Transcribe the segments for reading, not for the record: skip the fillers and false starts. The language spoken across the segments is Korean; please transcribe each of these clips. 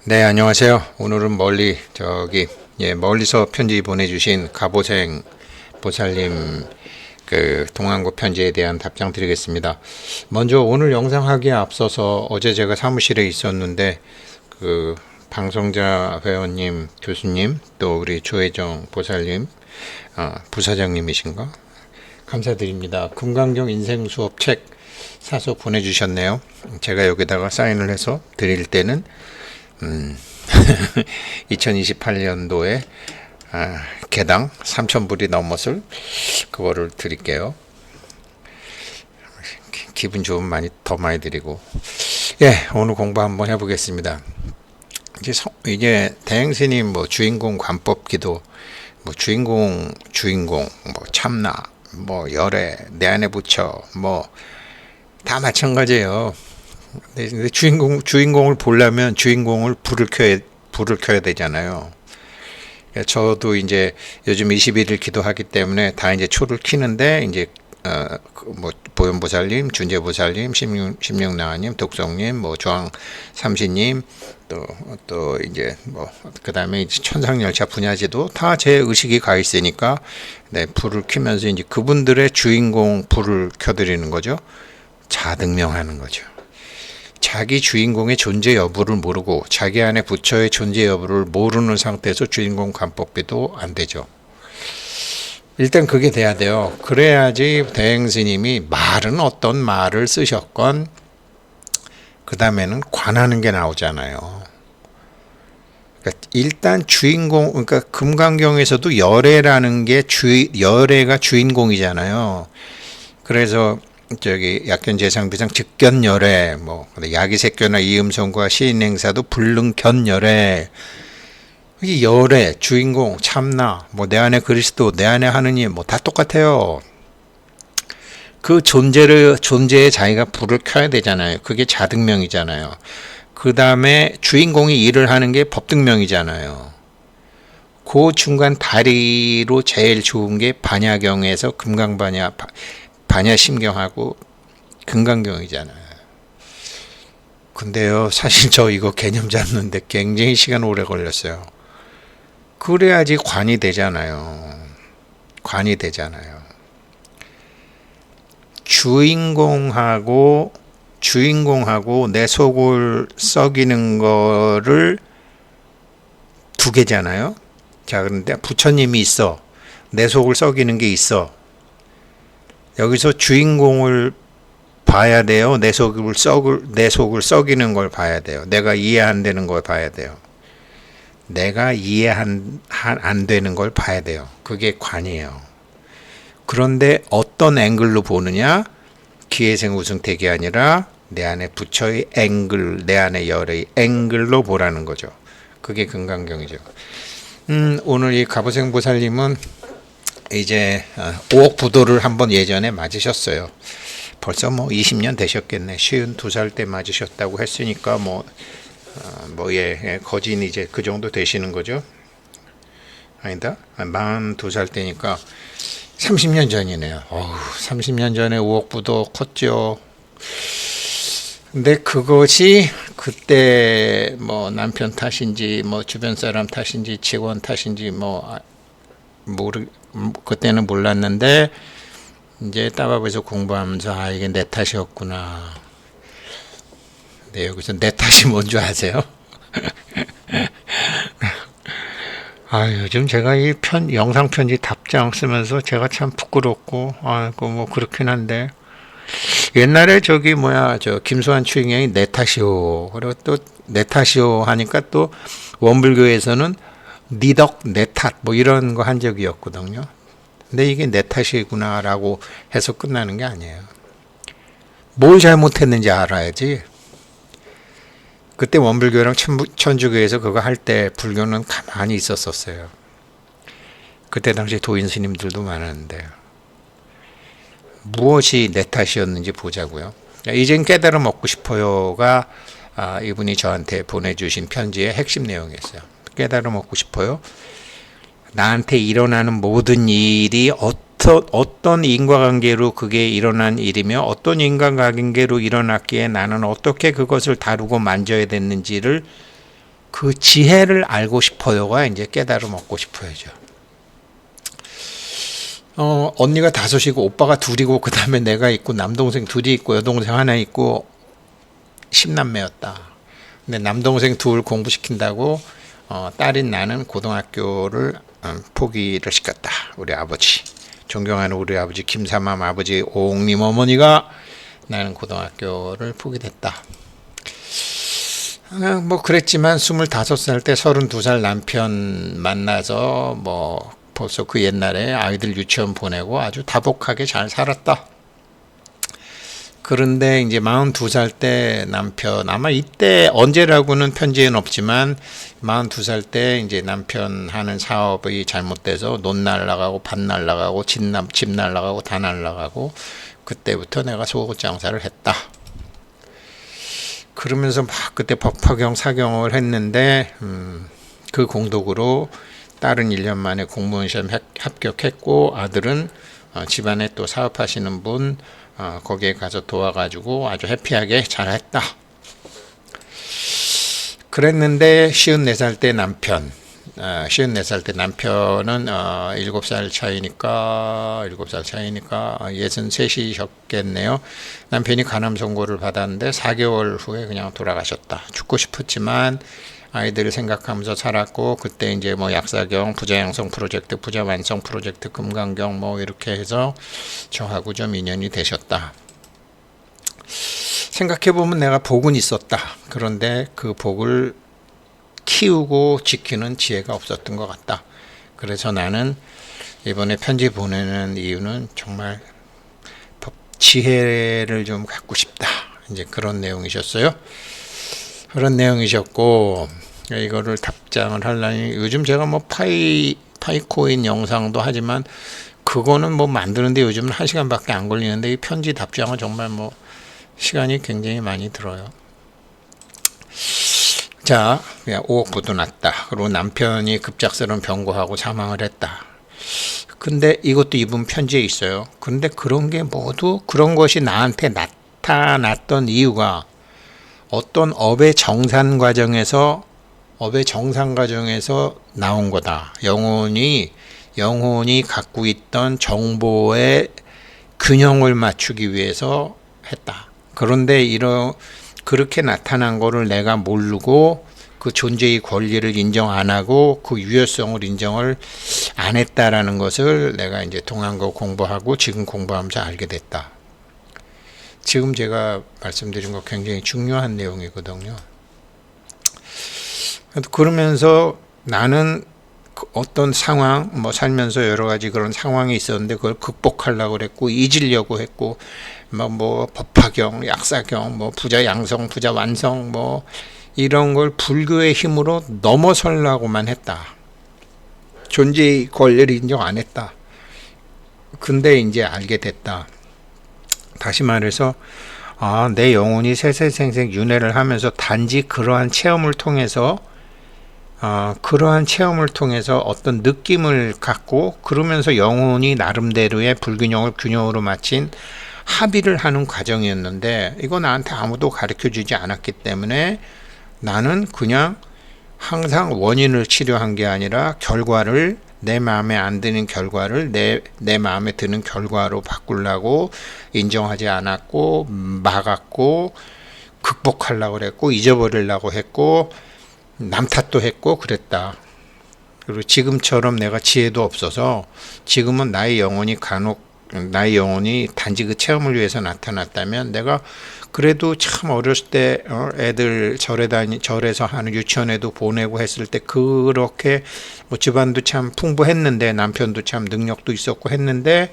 네, 안녕하세요. 오늘은 멀리서 편지 보내주신 가보생 보살님 동안고 편지에 대한 답장 드리겠습니다. 먼저 오늘 영상 하기에 앞서서 어제 제가 사무실에 있었는데 방송자 회원님, 교수님, 또 우리 조혜정 보살님, 부사장님이신가? 감사드립니다. 금강경 인생 수업 책 사서 보내주셨네요. 제가 여기다가 사인을 해서 드릴 때는 2028년도에 개당 3,000불이 넘었을 그거를 드릴게요. 기분 좋으면 더 많이 드리고. 예, 오늘 공부 한번 해보겠습니다. 이제 대행스님 주인공 관법기도 주인공 참나 열애 내 안에 붙여 다 마찬가지예요. 근데 주인공을 보려면 주인공을 불을 켜야 되잖아요. 저도 이제 요즘 21일 기도하기 때문에 다 이제 초를 켜는데 이제 보현보살님, 준재보살님, 심령나님, 독성님, 조항삼시님, 또 이제 그다음에 천상열차 분야지도 다 제 의식이 가 있으니까 네, 불을 켜면서 이제 그분들의 주인공 불을 켜드리는 거죠. 자등명하는 거죠. 자기 주인공의 존재 여부를 모르고 자기 안에 부처의 존재 여부를 모르는 상태에서 주인공 관법비도 안 되죠. 일단 그게 돼야 돼요. 그래야지 대행스님이 말은 어떤 말을 쓰셨건 그 다음에는 관하는 게 나오잖아요. 그러니까 일단 그러니까 금강경에서도 열애라는 게 열애가 주인공이잖아요. 그래서 약견재상비상 직견열애 야기색교나 이음성과 시인행사도 불능견열애. 이 열애 주인공 참나 내 안에 그리스도 내 안에 하느님 다 똑같아요. 그 존재에 자기가 불을 켜야 되잖아요. 그게 자등명이잖아요. 그 다음에 주인공이 일을 하는 게 법등명이잖아요. 그 중간 다리로 제일 좋은 게 반야경에서 반야심경하고 금강경이잖아요. 근데요, 사실 저 이거 개념 잡는데 굉장히 시간 오래 걸렸어요. 그래야지 관이 되잖아요. 주인공하고 내 속을 썩이는 거를 두 개잖아요. 자, 그런데 부처님이 있어. 내 속을 썩이는 게 있어. 여기서 주인공을 봐야 돼요. 내 속을 썩이는 걸 봐야 돼요. 내가 이해 안 되는 걸 봐야 돼요. 내가 이해 안 되는 걸 봐야 돼요. 그게 관이에요. 그런데 어떤 앵글로 보느냐? 기회생 우승택이 아니라 내 안에 부처의 앵글, 내 안에 열의 앵글로 보라는 거죠. 그게 금강경이죠. 오늘 이 가보생 보살님은 이제 5억 부도를 한번 예전에 맞으셨어요. 벌써 20년 되셨겠네. 52살 때 맞으셨다고 했으니까 거진 이제 그 정도 되시는 거죠. 아니다. 42살 때니까 30년 전이네요. 30년 전에 5억 부도 컸죠. 근데 그것이 그때 남편 탓인지 주변 사람 탓인지 직원 탓인지 그때는 몰랐는데 이제 따바에서 공부하면서 이게 내 탓이었구나. 네, 여기서 내 탓이 뭔지 아세요? 요즘 제가 이 영상 편지 답장 쓰면서 제가 참 부끄럽고 그렇긴 한데 옛날에 김수환 추인경이 내 탓이오. 그리고 또 내 탓이오 하니까 또 원불교에서는 니 덕 내 탓 이런 거 한 적이었거든요. 근데 이게 내 탓이구나라고 해서 끝나는 게 아니에요. 뭘 잘못했는지 알아야지. 그때 원불교랑 천주교에서 그거 할 때 불교는 가만히 있었어요. 그때 당시 도인 스님들도 많았는데 무엇이 내 탓이었는지 보자고요. 이젠 깨달음 얻고 싶어요가 이분이 저한테 보내주신 편지의 핵심 내용이었어요. 깨달음 얻고 싶어요. 나한테 일어나는 모든 일이 어떤 인과관계로 그게 일어난 일이며 어떤 인과관계로 일어났기에 나는 어떻게 그것을 다루고 만져야 됐는지를 그 지혜를 알고 싶어요가 이제 깨달음 얻고 싶어야죠. 언니가 5이고 오빠가 2이고 그 다음에 내가 있고 남동생 2이 있고 여동생 하나 있고 10남매였다. 근데 남동생 2 공부시킨다고 딸인 나는 고등학교를 포기를 시켰다. 우리 아버지, 존경하는 우리 아버지 김삼함 아버지 오옥님 어머니가 나는 고등학교를 포기됐다. 뭐 그랬지만 25살 때 32살 남편 만나서 뭐 벌써 그 옛날에 아이들 유치원 보내고 아주 다복하게 잘 살았다. 그런데 이제 42살 때 남편, 아마 이때 언제라고는 편지에는 없지만 42살 때 이제 남편 하는 사업이 잘못돼서 논 날라가고 밭 날라가고 집 날라가고 다 날라가고 그때부터 내가 속옷 장사를 했다. 그러면서 막 그때 법학경 사경을 했는데 그 공덕으로 딸은 1년 만에 공무원 시험 합격했고 아들은 집안에 또 사업하시는 분 거기에 가서 도와가지고 아주 해피하게 잘했다. 그랬는데 54살 때 남편 54살 때 남편은 7살 차이니까 63이셨겠네요. 남편이 간암 선고를 받았는데 4개월 후에 그냥 돌아가셨다. 죽고 싶었지만 아이들을 생각하면서 살았고 그때 이제 뭐 약사경, 부자양성 프로젝트, 부자완성 프로젝트, 금강경 뭐 이렇게 해서 저하고 좀 인연이 되셨다. 생각해보면 내가 복은 있었다. 그런데 그 복을 키우고 지키는 지혜가 없었던 것 같다. 그래서 나는 이번에 편지 보내는 이유는 정말 지혜를 좀 갖고 싶다. 이제 그런 내용이셨어요. 그런 내용이셨고 이거를 답장을 하려니 요즘 제가 뭐 파이코인 영상도 하지만 그거는 뭐 만드는데 요즘은 1시간밖에 안 걸리는데 이 편지 답장은 정말 뭐 시간이 굉장히 많이 들어요. 자, 5억 부도 났다. 그리고 남편이 급작스러운 병고하고 사망을 했다. 근데 이것도 이분 편지에 있어요. 근데 그런 게 모두 그런 것이 나한테 나타났던 이유가 어떤 업의 정산 과정에서 나온 거다. 영혼이 갖고 있던 정보의 균형을 맞추기 위해서 했다. 그런데 그렇게 나타난 거를 내가 모르고 그 존재의 권리를 인정 안 하고 그 유효성을 인정을 안 했다라는 것을 내가 이제 동안거 공부하고 지금 공부하면서 알게 됐다. 지금 제가 말씀드린 거 굉장히 중요한 내용이거든요. 그러면서 나는 어떤 상황, 뭐 살면서 여러 가지 그런 상황이 있었는데 그걸 극복하려고 그랬고 잊으려고 했고 뭐 법화경, 약사경, 뭐 부자 양성, 부자 완성 뭐 이런 걸 불교의 힘으로 넘어서려고만 했다. 존재의 권리를 인정 안 했다. 근데 이제 알게 됐다. 다시 말해서 내 영혼이 세세생생 윤회를 하면서 단지 그러한 체험을 통해서 어떤 느낌을 갖고 그러면서 영혼이 나름대로의 불균형을 균형으로 맞춘 합의를 하는 과정이었는데 이거 나한테 아무도 가르쳐주지 않았기 때문에 나는 그냥 항상 원인을 치료한 게 아니라 결과를 내 마음에 안 드는 결과를 내 마음에 드는 결과로 바꾸려고 인정하지 않았고 막았고 극복하려고 그랬고 잊어버리려고 했고 남 탓도 했고 그랬다. 그리고 지금처럼 내가 지혜도 없어서 지금은 나의 영혼이 단지 그 체험을 위해서 나타났다면 내가 그래도 참 어렸을 때 애들 절에서 하는 유치원에도 보내고 했을 때 그렇게 뭐 집안도 참 풍부했는데 남편도 참 능력도 있었고 했는데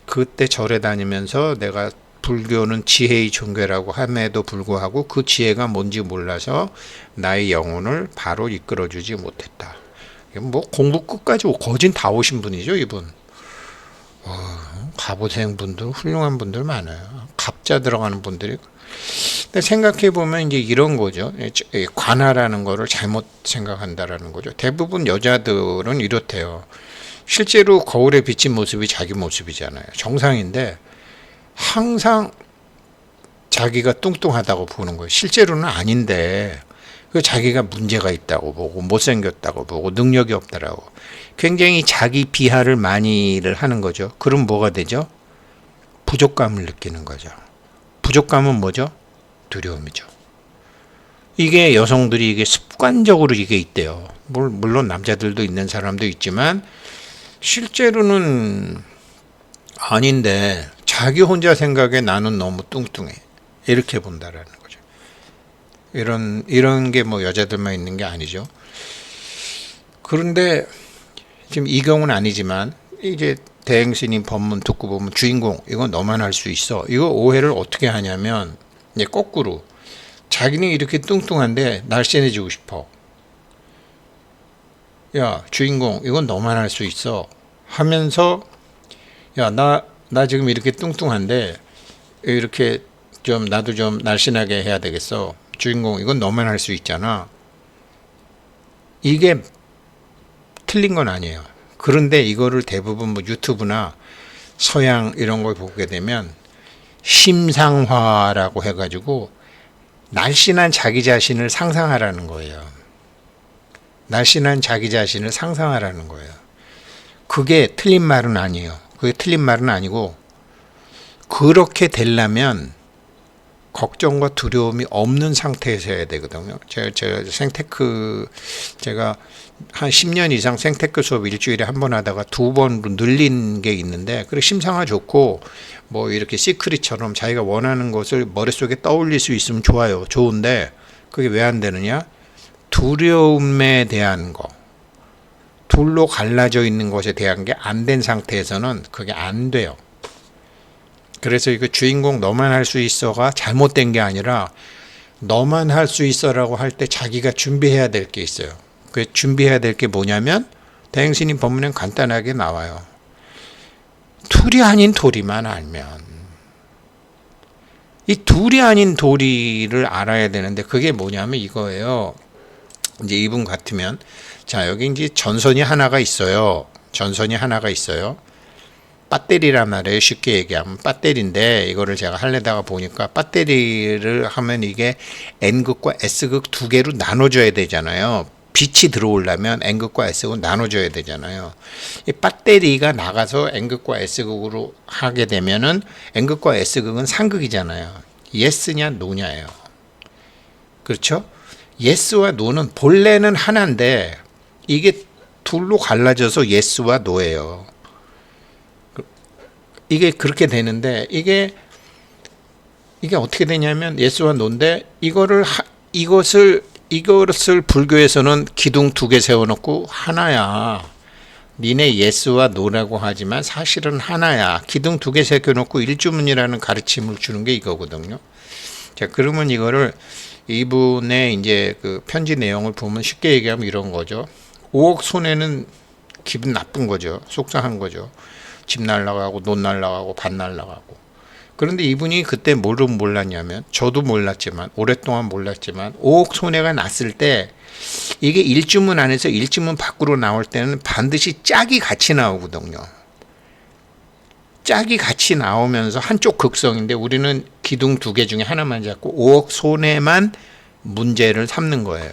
그때 절에 다니면서 내가 불교는 지혜의 종교라고 함에도 불구하고 그 지혜가 뭔지 몰라서 나의 영혼을 바로 이끌어주지 못했다. 뭐 공부 끝까지 거진 다 오신 분이죠, 이분. 갑오생 분들, 훌륭한 분들 많아요. 갑자 들어가는 분들이. 근데 생각해 보면 이제 이런 거죠. 관하라는 거를 잘못 생각한다라는 거죠. 대부분 여자들은 이렇대요. 실제로 거울에 비친 모습이 자기 모습이잖아요. 정상인데 항상 자기가 뚱뚱하다고 보는 거예요. 실제로는 아닌데 그 자기가 문제가 있다고 보고 못생겼다고 보고 능력이 없다라고 굉장히 자기 비하를 많이를 하는 거죠. 그럼 뭐가 되죠? 부족감을 느끼는 거죠. 부족감은 뭐죠? 두려움이죠. 이게 여성들이 이게 습관적으로 이게 있대요. 물론 남자들도 있는 사람도 있지만 실제로는 아닌데 자기 혼자 생각에 나는 너무 뚱뚱해. 이렇게 본다라는 거죠. 이런 게 뭐 여자들만 있는 게 아니죠. 그런데 지금 이 경우는 아니지만 이제 대행신임 법문 듣고 보면 주인공 이건 너만 할 수 있어. 이거 오해를 어떻게 하냐면 이제 거꾸로 자기는 이렇게 뚱뚱한데 날씬해지고 싶어. 야 주인공 이건 너만 할 수 있어 하면서 야 나 지금 이렇게 뚱뚱한데 이렇게 좀 나도 좀 날씬하게 해야 되겠어. 주인공 이건 너만 할 수 있잖아. 이게 틀린 건 아니에요. 그런데 이거를 대부분 뭐 유튜브나 서양 이런 걸 보게 되면 심상화라고 해가지고 날씬한 자기 자신을 상상하라는 거예요. 날씬한 자기 자신을 상상하라는 거예요. 그게 틀린 말은 아니에요. 그게 틀린 말은 아니고 그렇게 되려면 걱정과 두려움이 없는 상태에서 해야 되거든요. 제가 생테크 제가 한 10년 이상 생테크 수업 일주일에 한 번 하다가 2번으로 늘린 게 있는데 그리고 심상화 좋고 뭐 이렇게 시크릿처럼 자기가 원하는 것을 머릿속에 떠올릴 수 있으면 좋아요. 좋은데 그게 왜 안 되느냐? 두려움에 대한 거 둘로 갈라져 있는 것에 대한 게 안 된 상태에서는 그게 안 돼요. 그래서 이거 주인공 너만 할 수 있어가 잘못된 게 아니라 너만 할 수 있어라고 할 때 자기가 준비해야 될 게 있어요. 그 준비해야 될 게 뭐냐면 대행신임 법문엔 간단하게 나와요. 둘이 아닌 도리만 알면 이 둘이 아닌 도리를 알아야 되는데 그게 뭐냐면 이거예요. 이제 이분 같으면 자 여기 이제 전선이 하나가 있어요. 전선이 하나가 있어요. 배터리란 말이에요. 쉽게 얘기하면 배터리인데 이거를 제가 하려다가 보니까 배터리를 하면 이게 N극과 S극 두 개로 나눠줘야 되잖아요. 빛이 들어오려면 N극과 S극은 나눠줘야 되잖아요. 이 배터리가 나가서 N극과 S극으로 하게 되면은 N극과 S극은 상극이잖아요. 예스냐 노냐예요. 그렇죠? 예스와 노는 본래는 하나인데 이게 둘로 갈라져서 예스와 노예요. 이게 그렇게 되는데 이게 어떻게 되냐면 예스와 노인데 이것을 불교에서는 기둥 두 개 세워놓고 하나야. 니네 예스와 노라고 하지만 사실은 하나야. 기둥 두 개 세워놓고 일주문이라는 가르침을 주는 게 이거거든요. 자 그러면 이거를 이분의 이제 그 편지 내용을 보면 쉽게 얘기하면 이런 거죠. 5억 손해는 기분 나쁜 거죠. 속상한 거죠. 집 날라가고 돈 날라가고 밭 날라가고. 그런데 이분이 그때 뭐를 몰랐냐면 저도 몰랐지만 오랫동안 몰랐지만 5억 손해가 났을 때 이게 일주문 안에서 일주문 밖으로 나올 때는 반드시 짝이 같이 나오거든요. 짝이 같이 나오면서 한쪽 극성인데 우리는 기둥 두 개 중에 하나만 잡고 5억 손해만 문제를 삼는 거예요.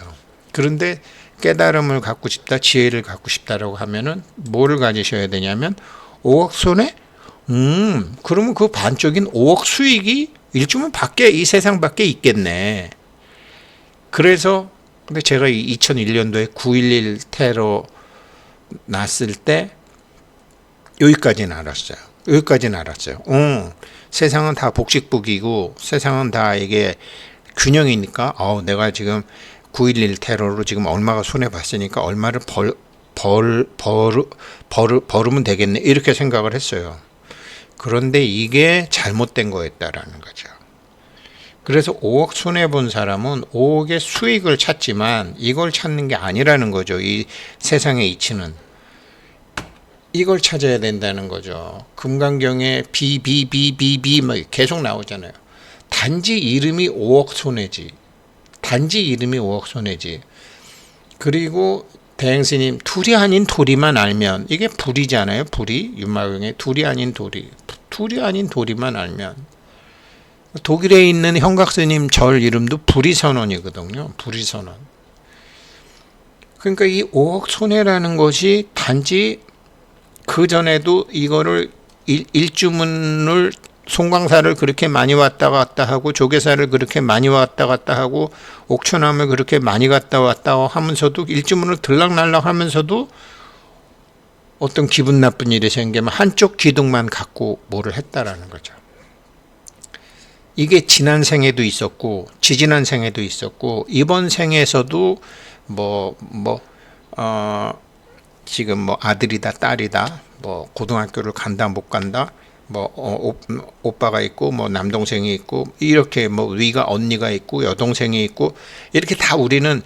그런데 깨달음을 갖고 싶다, 지혜를 갖고 싶다라고 하면은 뭐를 가지셔야 되냐면 5억 손해? 그러면 그 반쪽인 5억 수익이 일주문 밖에 이 세상 밖에 있겠네. 그래서 근데 제가 2001년도에 9.11 테러 났을 때 여기까지는 알았어요. 세상은 다 복식복이고 세상은 다 이게 균형이니까 내가 지금 9.11 테러로 지금 얼마가 손해봤으니까 얼마를 벌으면 되겠네 이렇게 생각을 했어요. 그런데 이게 잘못된 거였다라는 거죠. 그래서 5억 손해본 사람은 5억의 수익을 찾지만 이걸 찾는 게 아니라는 거죠. 이 세상의 이치는 이걸 찾아야 된다는 거죠. 금강경에 비비 뭐 계속 나오잖아요. 단지 이름이 5억 손해지. 그리고 대행스님 둘이 아닌 도리만 알면 이게 불이잖아요. 불이 윤마경에 둘이 아닌 도리만 알면 독일에 있는 형각스님 절 이름도 불이선원이거든요. 불이선원. 그러니까 이 5억 손해라는 것이 단지 그 전에도 이거를 일주문을 송광사를 그렇게 많이 왔다 갔다 하고 조계사를 그렇게 많이 왔다 갔다 하고 옥천암을 그렇게 많이 갔다 왔다 하면서도 일주문을 들락날락 하면서도 어떤 기분 나쁜 일이 생기면 한쪽 기둥만 갖고 뭐를 했다라는 거죠. 이게 지난 생에도 있었고 지지난 생에도 있었고 이번 생에서도 지금 뭐 아들이다 딸이다 뭐 고등학교를 간다 못 간다 오빠가 있고 뭐 남동생이 있고 이렇게 뭐 위가 언니가 있고 여동생이 있고 이렇게 다 우리는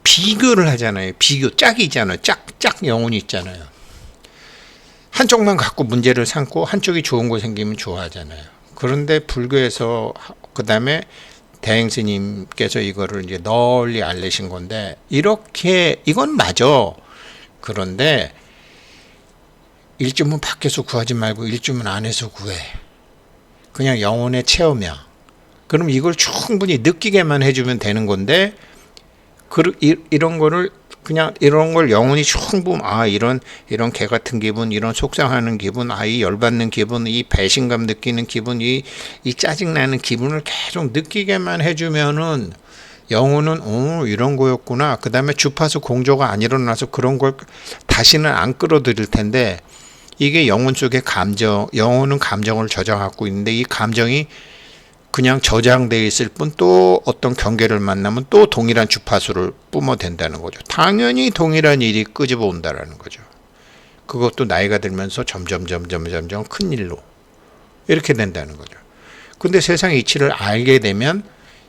비교를 하잖아요. 비교 짝이 있잖아요. 짝 영혼이 있잖아요. 한쪽만 갖고 문제를 삼고 한쪽이 좋은 거 생기면 좋아하잖아요. 그런데 불교에서 그 다음에 대행스님께서 이거를 이제 널리 알리신 건데 이렇게 이건 맞아. 그런데 일주문 밖에서 구하지 말고 일주문 안에서 구해. 그냥 영혼의 체험이야. 그럼 이걸 충분히 느끼게만 해주면 되는 건데 이런 거를 그냥 이런 걸 영혼이 충분 이런 개 같은 기분, 이런 속상하는 기분, 이 열받는 기분, 이 배신감 느끼는 기분, 이 짜증나는 기분을 계속 느끼게만 해주면은 영혼은 이런 거였구나. 그 다음에 주파수 공조가 안 일어나서 그런 걸 다시는 안 끌어들일 텐데 이게 영혼 속의 감정, 영혼은 감정을 저장하고 있는데 이 감정이 그냥 저장되어 있을 뿐 또 어떤 경계를 만나면 또 동일한 주파수를 뿜어댄다는 거죠. 당연히 동일한 일이 끄집어 온다라는 거죠. 그것도 나이가 들면서 점점 큰 일로 이렇게 된다는 거죠. 근데 세상 이치를 알게 되면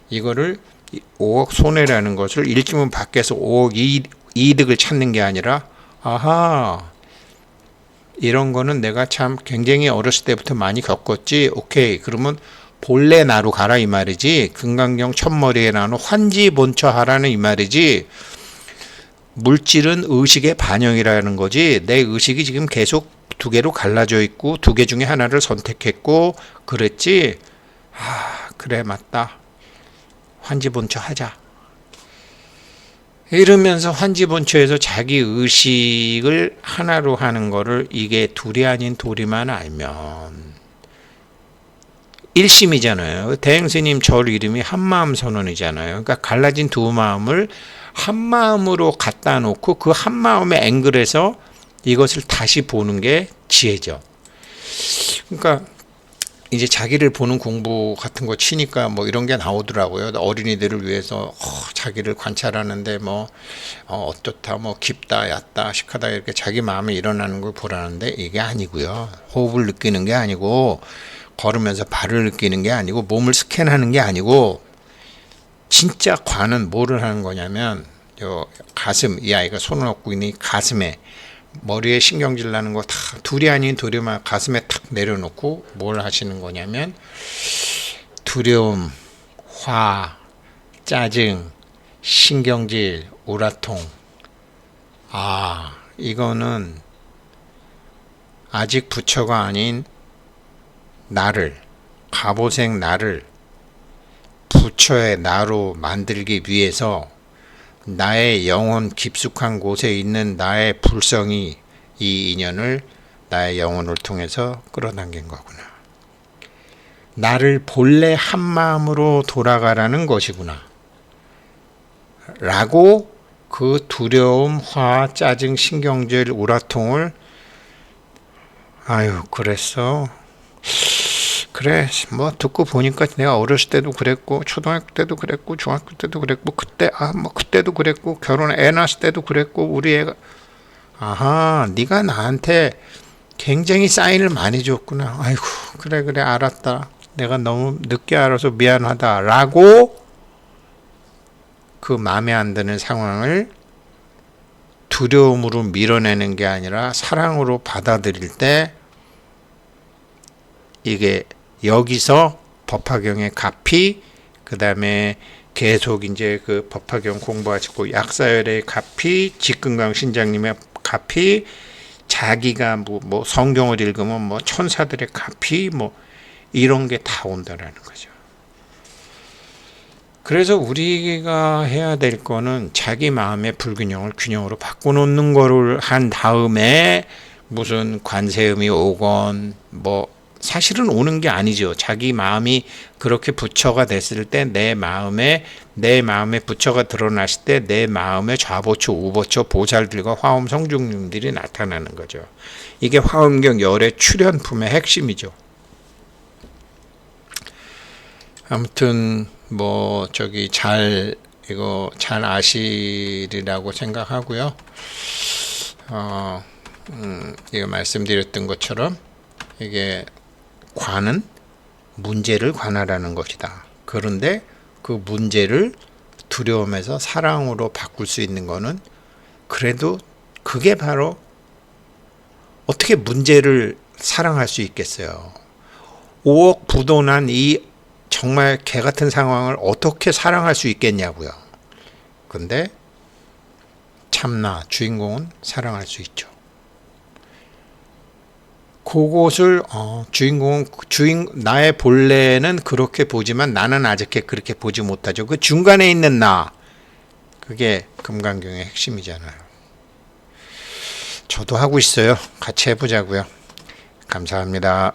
이거를 5억 손해라는 것을 일주문 밖에서 5억 이득을 찾는 게 아니라 이런 거는 내가 참 굉장히 어렸을 때부터 많이 겪었지. 오케이. 그러면 본래 나로 가라 이 말이지. 금강경 첫머리에 나는 환지본처하라는 이 말이지. 물질은 의식의 반영이라는 거지. 내 의식이 지금 계속 두 개로 갈라져 있고 두 개 중에 하나를 선택했고 그랬지. 그래 맞다. 환지본처 하자. 이러면서 환지본처에서 자기 의식을 하나로 하는 거를 이게 둘이 아닌 도리만 알면 일심이잖아요. 대행스님 절 이름이 한마음 선언이잖아요. 그러니까 갈라진 두 마음을 한 마음으로 갖다 놓고 그 한 마음의 앵글에서 이것을 다시 보는 게 지혜죠. 그러니까 이제 자기를 보는 공부 같은 거 치니까 뭐 이런 게 나오더라고요. 어린이들을 위해서 자기를 관찰하는데 어떻다, 깊다, 얕다, 식하다 이렇게 자기 마음에 일어나는 걸 보라는데 이게 아니고요. 호흡을 느끼는 게 아니고 걸으면서 발을 느끼는 게 아니고 몸을 스캔하는 게 아니고 진짜 관은 뭐를 하는 거냐면 가슴, 이 아이가 손을 얹고 있는 이 가슴에 머리에 신경질 나는 거 다 둘이 아닌 둘이만 가슴에 탁 내려놓고 뭘 하시는 거냐면 두려움, 화, 짜증, 신경질, 우라통 이거는 아직 부처가 아닌 나를 갑오생 나를 부처의 나로 만들기 위해서 나의 영혼 깊숙한 곳에 있는 나의 불성이 이 인연을 나의 영혼을 통해서 끌어당긴 거구나. 나를 본래 한 마음으로 돌아가라는 것이구나. 라고 그 두려움, 화, 짜증, 신경질, 우라통을 그랬어. 그래 듣고 보니까 내가 어렸을 때도 그랬고 초등학교 때도 그랬고 중학교 때도 그랬고 그때도 그랬고 애 낳았을 때도 그랬고 우리 애가 네가 나한테 굉장히 사인을 많이 줬구나. 그래 알았다. 내가 너무 늦게 알아서 미안하다 라고 그 마음에 안 드는 상황을 두려움으로 밀어내는 게 아니라 사랑으로 받아들일 때 이게 여기서 법화경의 가피, 그 다음에 계속 이제 그 법화경 공부하시고 약사열의 가피, 직근강 신장님의 가피, 자기가 성경을 읽으면 천사들의 가피, 이런 게 다 온다라는 거죠. 그래서 우리가 해야 될 거는 자기 마음의 불균형을 균형으로 바꿔놓는 거를 한 다음에 무슨 관세음이 오건 뭐 사실은 오는 게 아니죠. 자기 마음이 그렇게 부처가 됐을 때 내 마음에 부처가 드러났을 때 내 마음의 좌보처 우보처 보살들과 화엄 성중님들이 나타나는 거죠. 이게 화엄경 열의 출현품의 핵심이죠. 아무튼 뭐 이거 잘 아시리라고 생각하고요. 이거 말씀드렸던 것처럼 이게 관은 문제를 관하라는 것이다. 그런데 그 문제를 두려움에서 사랑으로 바꿀 수 있는 거는 그래도 그게 바로 어떻게 문제를 사랑할 수 있겠어요. 5억 부도난 이 정말 개 같은 상황을 어떻게 사랑할 수 있겠냐고요. 근데 참나 주인공은 사랑할 수 있죠. 그것을 나의 본래는 그렇게 보지만 나는 아직 그렇게 보지 못하죠. 그 중간에 있는 나, 그게 금강경의 핵심이잖아요. 저도 하고 있어요. 같이 해보자고요. 감사합니다.